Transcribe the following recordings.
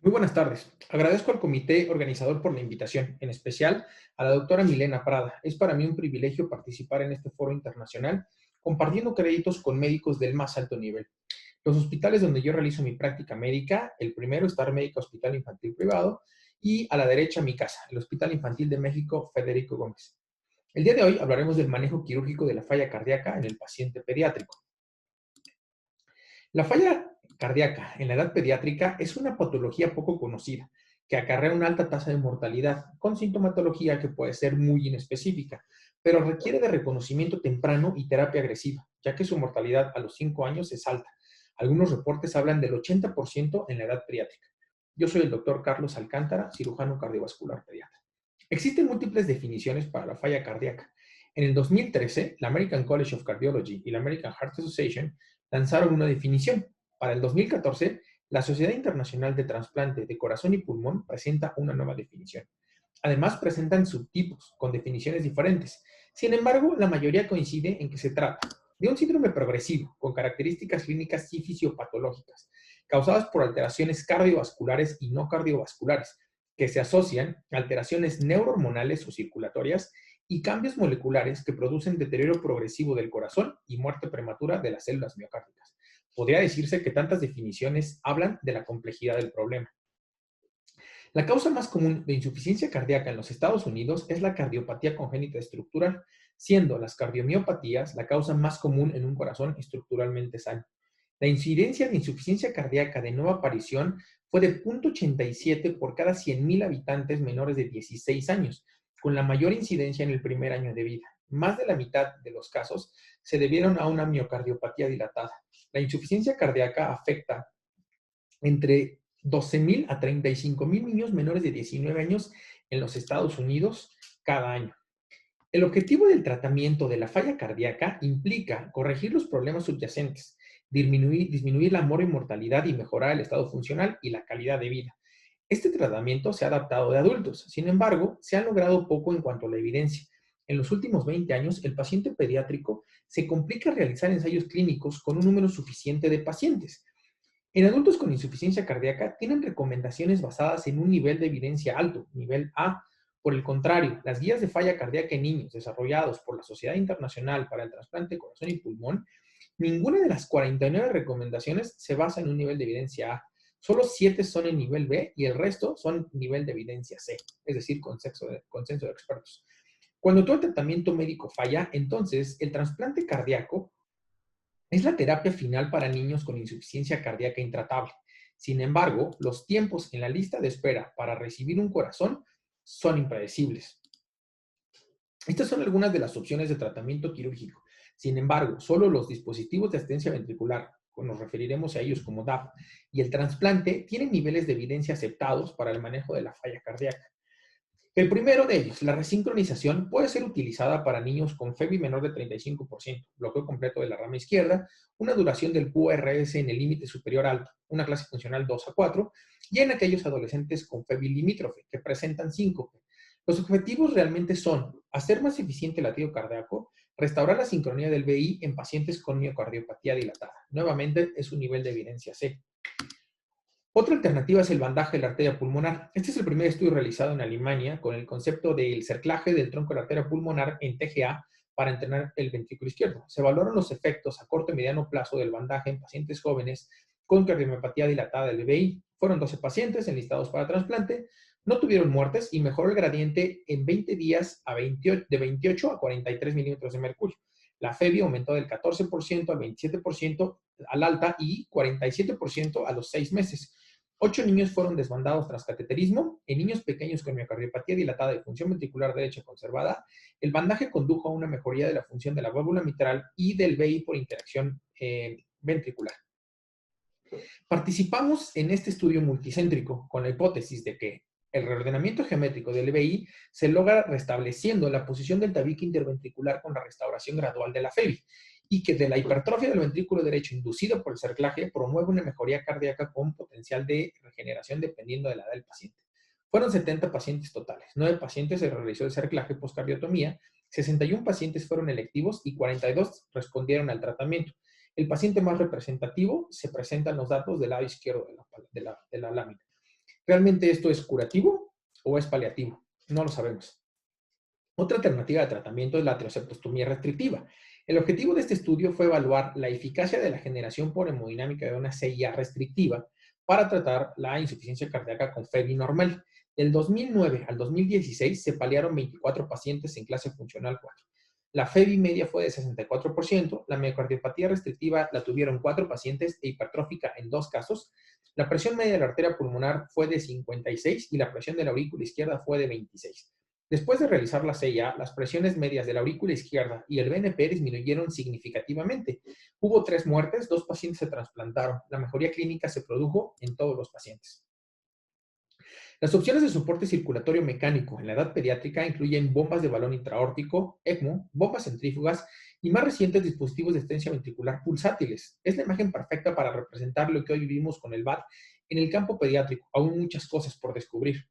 Muy buenas tardes. Agradezco al comité organizador por la invitación, en especial a la doctora Milena Prada. Es para mí un privilegio participar en este foro internacional compartiendo créditos con médicos del más alto nivel. Los hospitales donde yo realizo mi práctica médica, el primero, Star Médica Hospital Infantil Privado, y a la derecha mi casa, el Hospital Infantil de México Federico Gómez. El día de hoy hablaremos del manejo quirúrgico de la falla cardíaca en el paciente pediátrico. La falla cardíaca en la edad pediátrica es una patología poco conocida que acarrea una alta tasa de mortalidad con sintomatología que puede ser muy inespecífica, pero requiere de reconocimiento temprano y terapia agresiva, ya que su mortalidad a los 5 años es alta. Algunos reportes hablan del 80% en la edad pediátrica. Yo soy el doctor Carlos Alcántara, cirujano cardiovascular pediatra. Existen múltiples definiciones para la falla cardíaca. En el 2013, la American College of Cardiology y la American Heart Association lanzaron una definición. Para el 2014, la Sociedad Internacional de Trasplante de Corazón y Pulmón presenta una nueva definición. Además, presentan subtipos con definiciones diferentes. Sin embargo, la mayoría coincide en que se trata de un síndrome progresivo con características clínicas y fisiopatológicas, causadas por alteraciones cardiovasculares y no cardiovasculares, que se asocian a alteraciones neurohormonales o circulatorias y cambios moleculares que producen deterioro progresivo del corazón y muerte prematura de las células miocárdicas. Podría decirse que tantas definiciones hablan de la complejidad del problema. La causa más común de insuficiencia cardíaca en los Estados Unidos es la cardiopatía congénita estructural, siendo las cardiomiopatías la causa más común en un corazón estructuralmente sano. La incidencia de insuficiencia cardíaca de nueva aparición fue de 0.87 por cada 100.000 habitantes menores de 16 años, con la mayor incidencia en el primer año de vida. Más de la mitad de los casos se debieron a una miocardiopatía dilatada. La insuficiencia cardíaca afecta entre 12.000 a 35.000 niños menores de 19 años en los Estados Unidos cada año. El objetivo del tratamiento de la falla cardíaca implica corregir los problemas subyacentes, disminuir la mortalidad y mejorar el estado funcional y la calidad de vida. Este tratamiento se ha adaptado de adultos, sin embargo, se ha logrado poco en cuanto a la evidencia. En los últimos 20 años, el paciente pediátrico se complica realizar ensayos clínicos con un número suficiente de pacientes. En adultos con insuficiencia cardíaca tienen recomendaciones basadas en un nivel de evidencia alto, nivel A. Por el contrario, las guías de falla cardíaca en niños desarrollados por la Sociedad Internacional para el Trasplante de Corazón y Pulmón, ninguna de las 49 recomendaciones se basa en un nivel de evidencia A. Solo 7 son en nivel B y el resto son nivel de evidencia C, es decir, consenso de expertos. Cuando todo el tratamiento médico falla, entonces el trasplante cardíaco es la terapia final para niños con insuficiencia cardíaca intratable. Sin embargo, los tiempos en la lista de espera para recibir un corazón son impredecibles. Estas son algunas de las opciones de tratamiento quirúrgico. Sin embargo, solo los dispositivos de asistencia ventricular, nos referiremos a ellos como DAP, y el trasplante tienen niveles de evidencia aceptados para el manejo de la falla cardíaca. El primero de ellos, la resincronización, puede ser utilizada para niños con FEBI menor de 35%, bloqueo completo de la rama izquierda, una duración del QRS en el límite superior alto, una clase funcional 2 a 4, y en aquellos adolescentes con FEBI limítrofe que presentan síncope. Los objetivos realmente son hacer más eficiente el latido cardíaco, restaurar la sincronía del VI en pacientes con miocardiopatía dilatada. Nuevamente, es un nivel de evidencia C. Otra alternativa es el bandaje de la arteria pulmonar. Este es el primer estudio realizado en Alemania con el concepto del cerclaje del tronco de la arteria pulmonar en TGA para entrenar el ventrículo izquierdo. Se valoran los efectos a corto y mediano plazo del bandaje en pacientes jóvenes con cardiomiopatia dilatada del VI. Fueron 12 pacientes enlistados para trasplante, no tuvieron muertes y mejoró el gradiente en 20 días de 28 a 43 milímetros de mercurio. La FEBI aumentó del 14% al 27% al alta y 47% a los 6 meses. 8 niños fueron desbandados tras cateterismo. En niños pequeños con miocardiopatía dilatada de función ventricular derecha conservada, el bandaje condujo a una mejoría de la función de la válvula mitral y del VI por interacción ventricular. Participamos en este estudio multicéntrico con la hipótesis de que el reordenamiento geométrico del VI se logra restableciendo la posición del tabique interventricular con la restauración gradual de la FEBI y que de la hipertrofia del ventrículo derecho inducida por el cerclaje promueve una mejoría cardíaca con potencial de regeneración dependiendo de la edad del paciente. Fueron 70 pacientes totales, 9 pacientes se realizó el cerclaje postcardiotomía, 61 pacientes fueron electivos y 42 respondieron al tratamiento. El paciente más representativo se presentan los datos del lado izquierdo de la lámina. ¿Realmente esto es curativo o es paliativo? No lo sabemos. Otra alternativa de tratamiento es la tiroceptostomía restrictiva. El objetivo de este estudio fue evaluar la eficacia de la generación por hemodinámica de una CIA restrictiva para tratar la insuficiencia cardíaca con FEBI normal. Del 2009 al 2016 se paliaron 24 pacientes en clase funcional 4. La FEBI media fue de 64%, la miocardiopatía restrictiva la tuvieron 4 pacientes e hipertrófica en 2 casos, la presión media de la arteria pulmonar fue de 56 y la presión de la aurícula izquierda fue de 26. Después de realizar la CIA, las presiones medias de la aurícula izquierda y el BNP disminuyeron significativamente. Hubo 3 muertes, 2 pacientes se trasplantaron. La mejoría clínica se produjo en todos los pacientes. Las opciones de soporte circulatorio mecánico en la edad pediátrica incluyen bombas de balón intraórtico, ECMO, bombas centrífugas y más recientes dispositivos de asistencia ventricular pulsátiles. Es la imagen perfecta para representar lo que hoy vivimos con el VAD en el campo pediátrico. Aún muchas cosas por descubrir.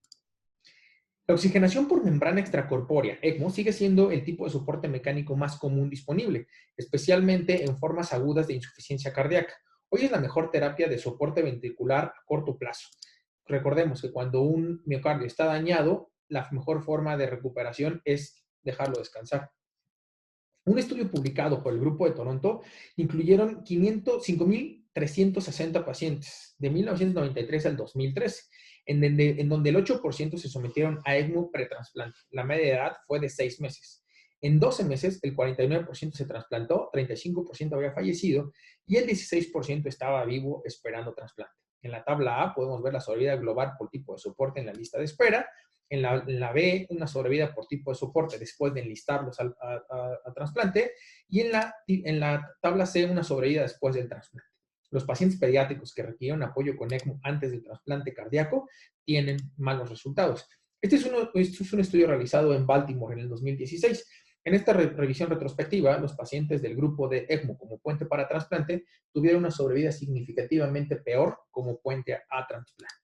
La oxigenación por membrana extracorpórea, ECMO, sigue siendo el tipo de soporte mecánico más común disponible, especialmente en formas agudas de insuficiencia cardíaca. Hoy es la mejor terapia de soporte ventricular a corto plazo. Recordemos que cuando un miocardio está dañado, la mejor forma de recuperación es dejarlo descansar. Un estudio publicado por el Grupo de Toronto incluyeron 5.360 pacientes de 1993 al 2013, en donde el 8% se sometieron a ECMO pretransplante. La media de edad fue de 6 meses. En 12 meses, el 49% se trasplantó, 35% había fallecido y el 16% estaba vivo esperando trasplante. En la tabla A podemos ver la sobrevida global por tipo de soporte en la lista de espera. En la B, una sobrevida por tipo de soporte después de enlistarlos a trasplante. Y en la tabla C, una sobrevida después del trasplante. Los pacientes pediátricos que requirieron apoyo con ECMO antes del trasplante cardíaco tienen malos resultados. Este es un estudio realizado en Baltimore en el 2016. En esta revisión retrospectiva, los pacientes del grupo de ECMO como puente para trasplante tuvieron una sobrevida significativamente peor como puente a trasplante.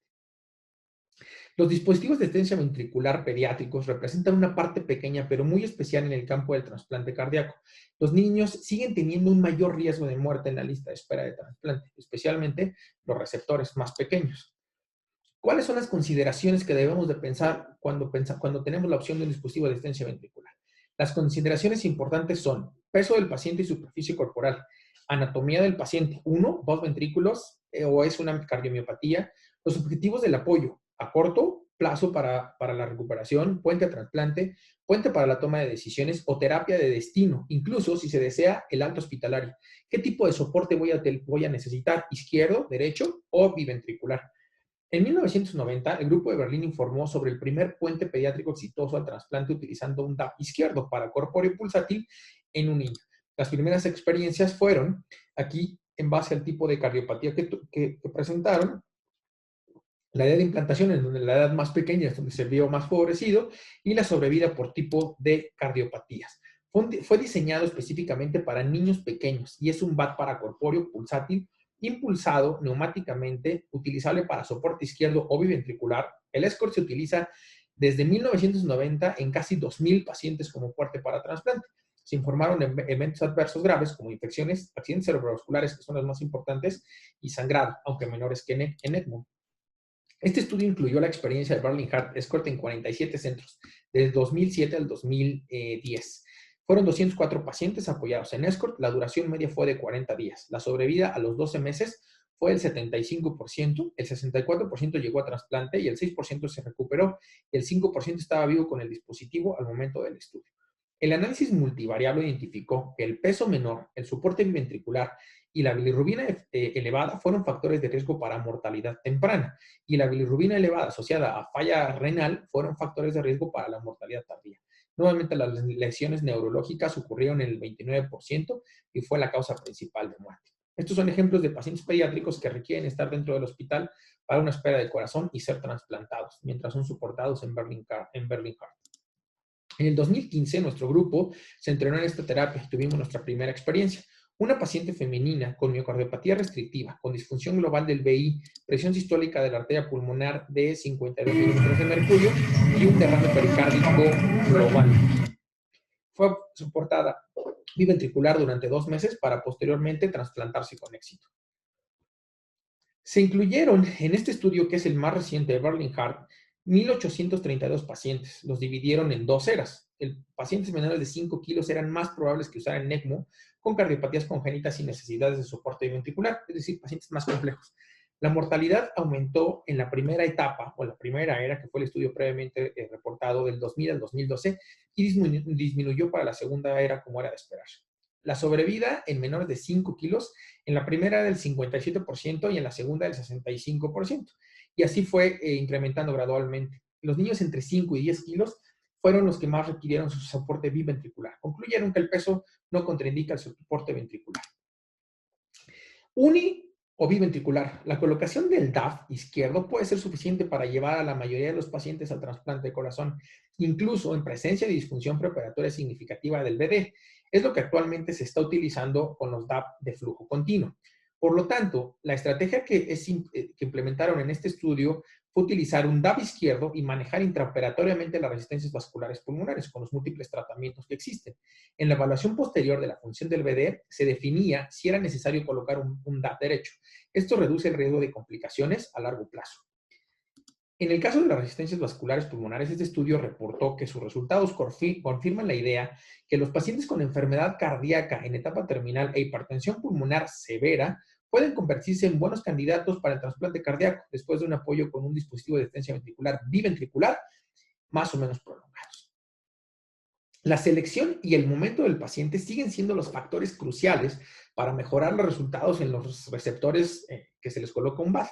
Los dispositivos de asistencia ventricular pediátricos representan una parte pequeña pero muy especial en el campo del trasplante cardíaco. Los niños siguen teniendo un mayor riesgo de muerte en la lista de espera de trasplante, especialmente los receptores más pequeños. ¿Cuáles son las consideraciones que debemos de pensar cuando tenemos la opción de un dispositivo de asistencia ventricular? Las consideraciones importantes son peso del paciente y superficie corporal, anatomía del paciente, 1, 2 ventrículos o es una cardiomiopatía, los objetivos del apoyo a corto plazo para la recuperación, puente a trasplante, puente para la toma de decisiones o terapia de destino, incluso si se desea el alta hospitalario. ¿Qué tipo de soporte voy a necesitar? ¿Izquierdo, derecho o biventricular? En 1990, el Grupo de Berlín informó sobre el primer puente pediátrico exitoso al trasplante utilizando un DAP izquierdo para corpóreo pulsátil en un niño. Las primeras experiencias fueron aquí en base al tipo de cardiopatía que presentaron, la edad de implantación, en donde la edad más pequeña es donde se vio más favorecido, y la sobrevida por tipo de cardiopatías. Fue diseñado específicamente para niños pequeños y es un VAD para corpóreo pulsátil impulsado neumáticamente, utilizable para soporte izquierdo o biventricular. El ESCORT se utiliza desde 1990 en casi 2.000 pacientes como puente para trasplante. Se informaron eventos adversos graves como infecciones, accidentes cerebrovasculares, que son los más importantes, y sangrado, aunque menores que en ECMO. Este estudio incluyó la experiencia de Berlin Heart Escort en 47 centros, desde 2007 al 2010. Fueron 204 pacientes apoyados en Escort, la duración media fue de 40 días. La sobrevida a los 12 meses fue el 75%, el 64% llegó a trasplante y el 6% se recuperó, y el 5% estaba vivo con el dispositivo al momento del estudio. El análisis multivariable identificó que el peso menor, el soporte biventricular y la bilirrubina elevada fueron factores de riesgo para mortalidad temprana, y la bilirrubina elevada asociada a falla renal fueron factores de riesgo para la mortalidad tardía. Nuevamente, las lesiones neurológicas ocurrieron en el 29% y fue la causa principal de muerte. Estos son ejemplos de pacientes pediátricos que requieren estar dentro del hospital para una espera de corazón y ser trasplantados, mientras son soportados en Berlin Heart. En el 2015, nuestro grupo se entrenó en esta terapia y tuvimos nuestra primera experiencia. Una paciente femenina con miocardiopatía restrictiva, con disfunción global del VI, presión sistólica de la arteria pulmonar de 52 milímetros de mercurio y un derrame pericárdico global. Fue soportada biventricular durante 2 meses para posteriormente trasplantarse con éxito. Se incluyeron en este estudio, que es el más reciente de Berlin Heart, 1,832 pacientes. Los dividieron en dos eras. Pacientes menores de 5 kilos eran más probables que usaran ECMO con cardiopatías congénitas y necesidades de soporte ventricular, es decir, pacientes más complejos. La mortalidad aumentó en la primera etapa, o la primera era, que fue el estudio previamente reportado del 2000 al 2012, y disminuyó para la segunda era, como era de esperar. La sobrevida en menores de 5 kilos en la primera del 57% y en la segunda del 65%. Y así fue incrementando gradualmente. Los niños entre 5 y 10 kilos fueron los que más requirieron su soporte biventricular. Concluyeron que el peso no contraindica el soporte ventricular. Uni o biventricular. La colocación del DAF izquierdo puede ser suficiente para llevar a la mayoría de los pacientes al trasplante de corazón, incluso en presencia de disfunción preoperatoria significativa del BD. Es lo que actualmente se está utilizando con los DAF de flujo continuo. Por lo tanto, la estrategia que implementaron en este estudio fue utilizar un DAF izquierdo y manejar intraoperatoriamente las resistencias vasculares pulmonares con los múltiples tratamientos que existen. En la evaluación posterior de la función del BD se definía si era necesario colocar un DAF derecho. Esto reduce el riesgo de complicaciones a largo plazo. En el caso de las resistencias vasculares pulmonares, este estudio reportó que sus resultados confirman la idea que los pacientes con enfermedad cardíaca en etapa terminal e hipertensión pulmonar severa pueden convertirse en buenos candidatos para el trasplante cardíaco después de un apoyo con un dispositivo de asistencia ventricular biventricular más o menos prolongados. La selección y el momento del paciente siguen siendo los factores cruciales para mejorar los resultados en los receptores que se les coloca un VAD.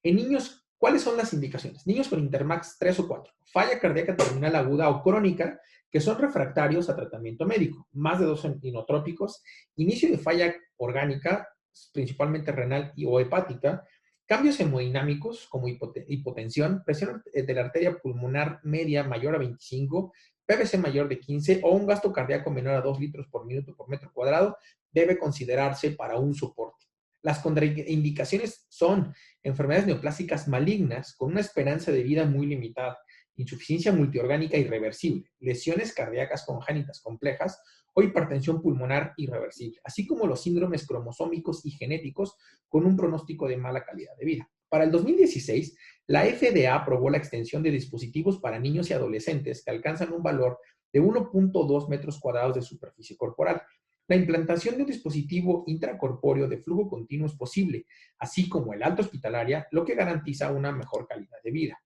En niños, ¿cuáles son las indicaciones? Niños con Intermax 3 o 4, falla cardíaca terminal aguda o crónica, que son refractarios a tratamiento médico, más de 2 inotrópicos, inicio de falla orgánica, principalmente renal o hepática, cambios hemodinámicos como hipotensión, presión de la arteria pulmonar media mayor a 25, PVC mayor de 15 o un gasto cardíaco menor a 2 litros por minuto por metro cuadrado debe considerarse para un soporte. Las contraindicaciones son enfermedades neoplásicas malignas con una esperanza de vida muy limitada, insuficiencia multiorgánica irreversible, lesiones cardíacas congénitas complejas o hipertensión pulmonar irreversible, así como los síndromes cromosómicos y genéticos con un pronóstico de mala calidad de vida. Para el 2016, la FDA aprobó la extensión de dispositivos para niños y adolescentes que alcanzan un valor de 1.2 metros cuadrados de superficie corporal. La implantación de un dispositivo intracorpóreo de flujo continuo es posible, así como el alta hospitalaria, lo que garantiza una mejor calidad de vida.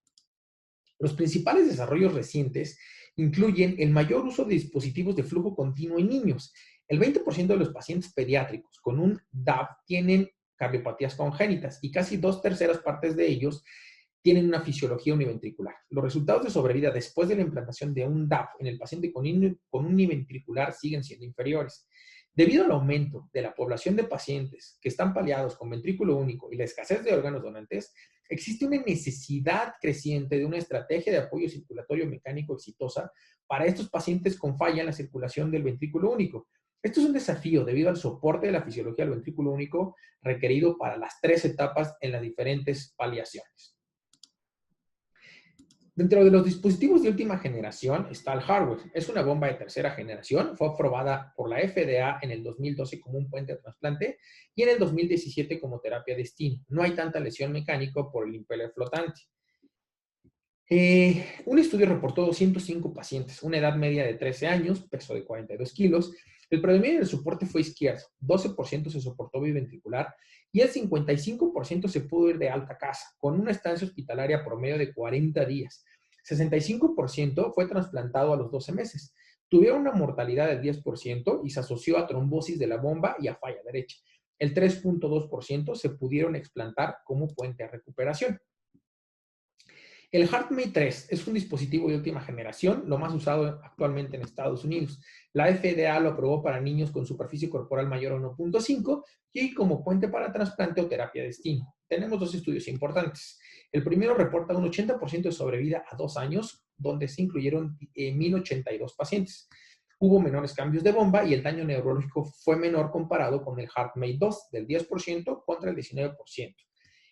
Los principales desarrollos recientes incluyen el mayor uso de dispositivos de flujo continuo en niños. El 20% de los pacientes pediátricos con un DAB tienen cardiopatías congénitas y casi 2/3 partes de ellos tienen una fisiología univentricular. Los resultados de sobrevida después de la implantación de un DAB en el paciente con un univentricular siguen siendo inferiores. Debido al aumento de la población de pacientes que están paliados con ventrículo único y la escasez de órganos donantes, existe una necesidad creciente de una estrategia de apoyo circulatorio mecánico exitosa para estos pacientes con falla en la circulación del ventrículo único. Esto es un desafío debido al soporte de la fisiología del ventrículo único requerido para las 3 etapas en las diferentes paliaciones. Dentro de los dispositivos de última generación está el hardware. Es una bomba de tercera generación. Fue aprobada por la FDA en el 2012 como un puente de trasplante y en el 2017 como terapia destino. No hay tanta lesión mecánica por el impeller flotante. Un estudio reportó 205 pacientes, una edad media de 13 años, peso de 42 kilos. El predominio del soporte fue izquierdo, 12% se soportó biventricular y el 55% se pudo ir de alta casa, con una estancia hospitalaria promedio de 40 días. 65% fue trasplantado a los 12 meses. Tuvieron una mortalidad del 10% y se asoció a trombosis de la bomba y a falla derecha. El 3.2% se pudieron explantar como puente a recuperación. El HeartMate 3 es un dispositivo de última generación, lo más usado actualmente en Estados Unidos. La FDA lo aprobó para niños con superficie corporal mayor a 1.5 y como puente para trasplante o terapia destino. Tenemos 2 estudios importantes. El primero reporta un 80% de sobrevida a 2 años, donde se incluyeron 1,082 pacientes. Hubo menores cambios de bomba y el daño neurológico fue menor comparado con el HeartMate 2, del 10% contra el 19%.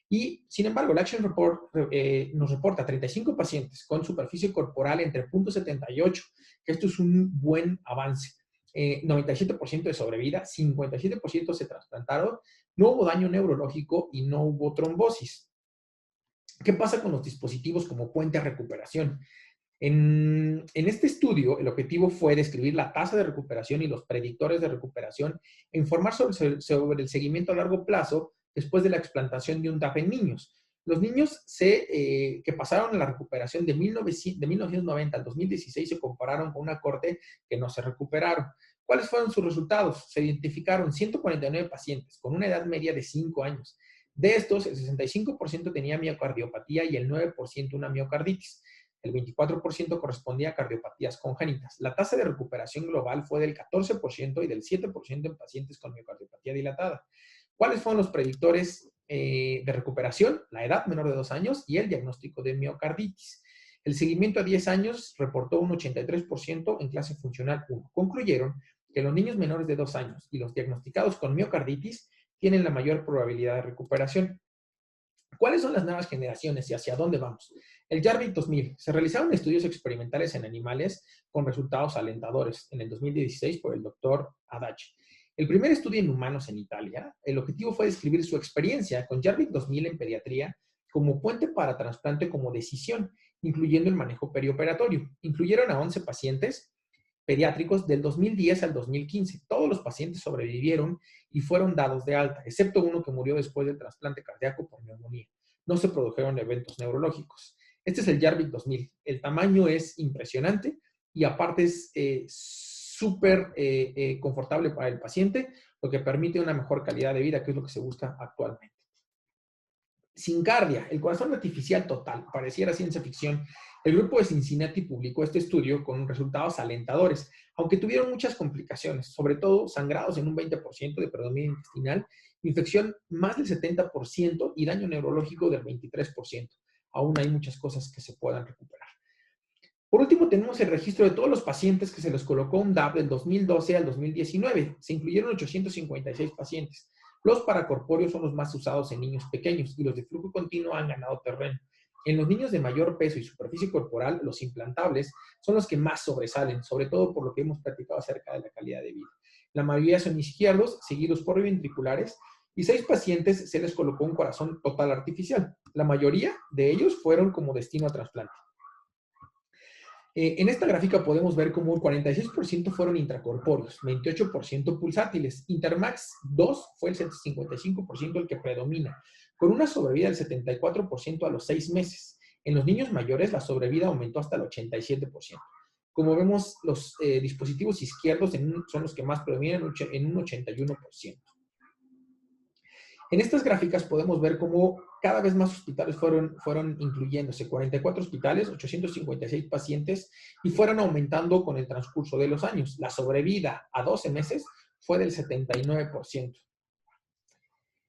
Y, sin embargo, el Action Report nos reporta 35 pacientes con superficie corporal entre 0.78, que esto es un buen avance. 97% de sobrevida, 57% se trasplantaron, no hubo daño neurológico y no hubo trombosis. ¿Qué pasa con los dispositivos como puente a recuperación? En este estudio, el objetivo fue describir la tasa de recuperación y los predictores de recuperación e informar sobre el seguimiento a largo plazo después de la explantación de un TAP en niños. Los niños que pasaron en la recuperación de 1990 al 2016 se compararon con una corte que no se recuperaron. ¿Cuáles fueron sus resultados? Se identificaron 149 pacientes con una edad media de 5 años. De estos, el 65% tenía miocardiopatía y el 9% una miocarditis. El 24% correspondía a cardiopatías congénitas. La tasa de recuperación global fue del 14% y del 7% en pacientes con miocardiopatía dilatada. ¿Cuáles fueron los predictores de recuperación? La edad menor de 2 años y el diagnóstico de miocarditis. El seguimiento a 10 años reportó un 83% en clase funcional 1. Concluyeron que los niños menores de 2 años y los diagnosticados con miocarditis tienen la mayor probabilidad de recuperación. ¿Cuáles son las nuevas generaciones y hacia dónde vamos? El Jarvik 2000. Se realizaron estudios experimentales en animales con resultados alentadores en el 2016 por el doctor Adachi. El primer estudio en humanos en Italia, el objetivo fue describir su experiencia con Jarvik 2000 en pediatría como puente para trasplante como decisión, incluyendo el manejo perioperatorio. Incluyeron a 11 pacientes pediátricos del 2010 al 2015. Todos los pacientes sobrevivieron y fueron dados de alta, excepto uno que murió después del trasplante cardíaco por neumonía. No se produjeron eventos neurológicos. Este es el Jarvik 2000. El tamaño es impresionante y aparte es súper confortable para el paciente, lo que permite una mejor calidad de vida, que es lo que se busca actualmente. Sincardia, el corazón artificial total, pareciera ciencia ficción. El grupo de Cincinnati publicó este estudio con resultados alentadores, aunque tuvieron muchas complicaciones, sobre todo sangrados en un 20% de predominio intestinal, infección más del 70% y daño neurológico del 23%. Aún hay muchas cosas que se puedan recuperar. Por último, tenemos el registro de todos los pacientes que se les colocó un DAP del 2012 al 2019. Se incluyeron 856 pacientes. Los paracorpóreos son los más usados en niños pequeños y los de flujo continuo han ganado terreno. En los niños de mayor peso y superficie corporal, los implantables son los que más sobresalen, sobre todo por lo que hemos platicado acerca de la calidad de vida. La mayoría son izquierdos, seguidos por ventriculares, y 6 pacientes se les colocó un corazón total artificial. La mayoría de ellos fueron como destino a trasplante. En esta gráfica podemos ver cómo el 46% fueron intracorpóreos, 28% pulsátiles. Intermax 2 fue el 55% el que predomina, con una sobrevida del 74% a los 6 meses. En los niños mayores la sobrevida aumentó hasta el 87%. Como vemos, los dispositivos izquierdos son los que más predominan en un 81%. En estas gráficas podemos ver cómo cada vez más hospitales fueron incluyéndose, 44 hospitales, 856 pacientes, y fueron aumentando con el transcurso de los años. La sobrevida a 12 meses fue del 79%.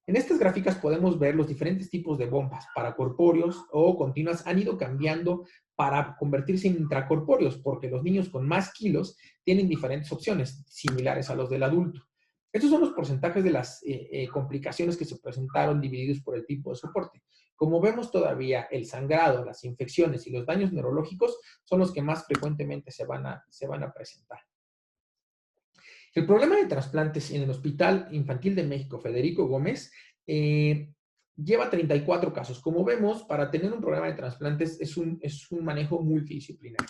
En estas gráficas podemos ver los diferentes tipos de bombas, paracorpóreos o continuas, han ido cambiando para convertirse en intracorpóreos, porque los niños con más kilos tienen diferentes opciones, similares a los del adulto. Estos son los porcentajes de las complicaciones que se presentaron divididos por el tipo de soporte. Como vemos todavía, el sangrado, las infecciones y los daños neurológicos son los que más frecuentemente se van a presentar. El problema de trasplantes en el Hospital Infantil de México, Federico Gómez, lleva 34 casos. Como vemos, para tener un programa de trasplantes es un manejo multidisciplinario.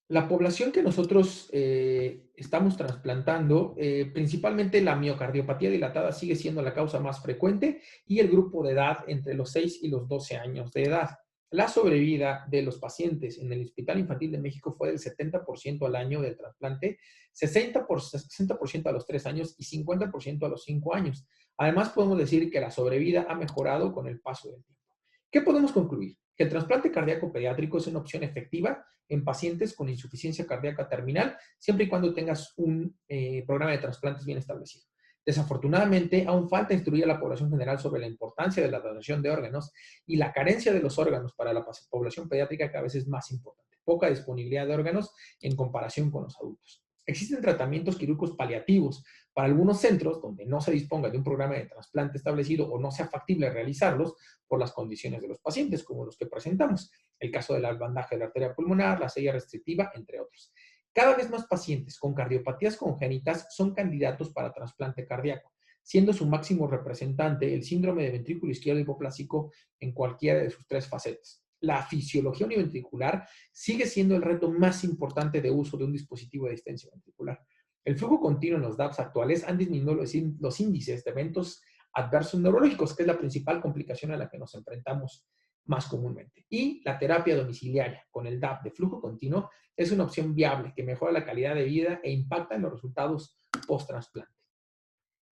La población que nosotros estamos trasplantando, principalmente la miocardiopatía dilatada sigue siendo la causa más frecuente y el grupo de edad entre los 6 y los 12 años de edad. La sobrevida de los pacientes en el Hospital Infantil de México fue del 70% al año del trasplante, 60% a los 3 años y 50% a los 5 años. Además, podemos decir que la sobrevida ha mejorado con el paso del tiempo. ¿Qué podemos concluir? Que el trasplante cardíaco pediátrico es una opción efectiva en pacientes con insuficiencia cardíaca terminal, siempre y cuando tengas un programa de trasplantes bien establecido. Desafortunadamente, aún falta instruir a la población general sobre la importancia de la donación de órganos y la carencia de los órganos para la población pediátrica cada vez es más importante. Poca disponibilidad de órganos en comparación con los adultos. Existen tratamientos quirúrgicos paliativos para algunos centros donde no se disponga de un programa de trasplante establecido o no sea factible realizarlos por las condiciones de los pacientes, como los que presentamos. El caso del bandaje de la arteria pulmonar, la sella restrictiva, entre otros. Cada vez más pacientes con cardiopatías congénitas son candidatos para trasplante cardíaco, siendo su máximo representante el síndrome de ventrículo izquierdo hipoplásico en cualquiera de sus tres facetas. La fisiología univentricular sigue siendo el reto más importante de uso de un dispositivo de distensión ventricular. El flujo continuo en los DAPs actuales han disminuido los índices de eventos adversos neurológicos, que es la principal complicación a la que nos enfrentamos más comúnmente. Y la terapia domiciliaria con el DAP de flujo continuo es una opción viable que mejora la calidad de vida e impacta en los resultados post-trasplante.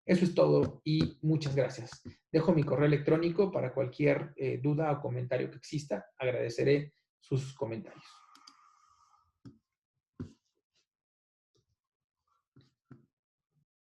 Eso es todo y muchas gracias. Dejo mi correo electrónico para cualquier duda o comentario que exista. Agradeceré sus comentarios.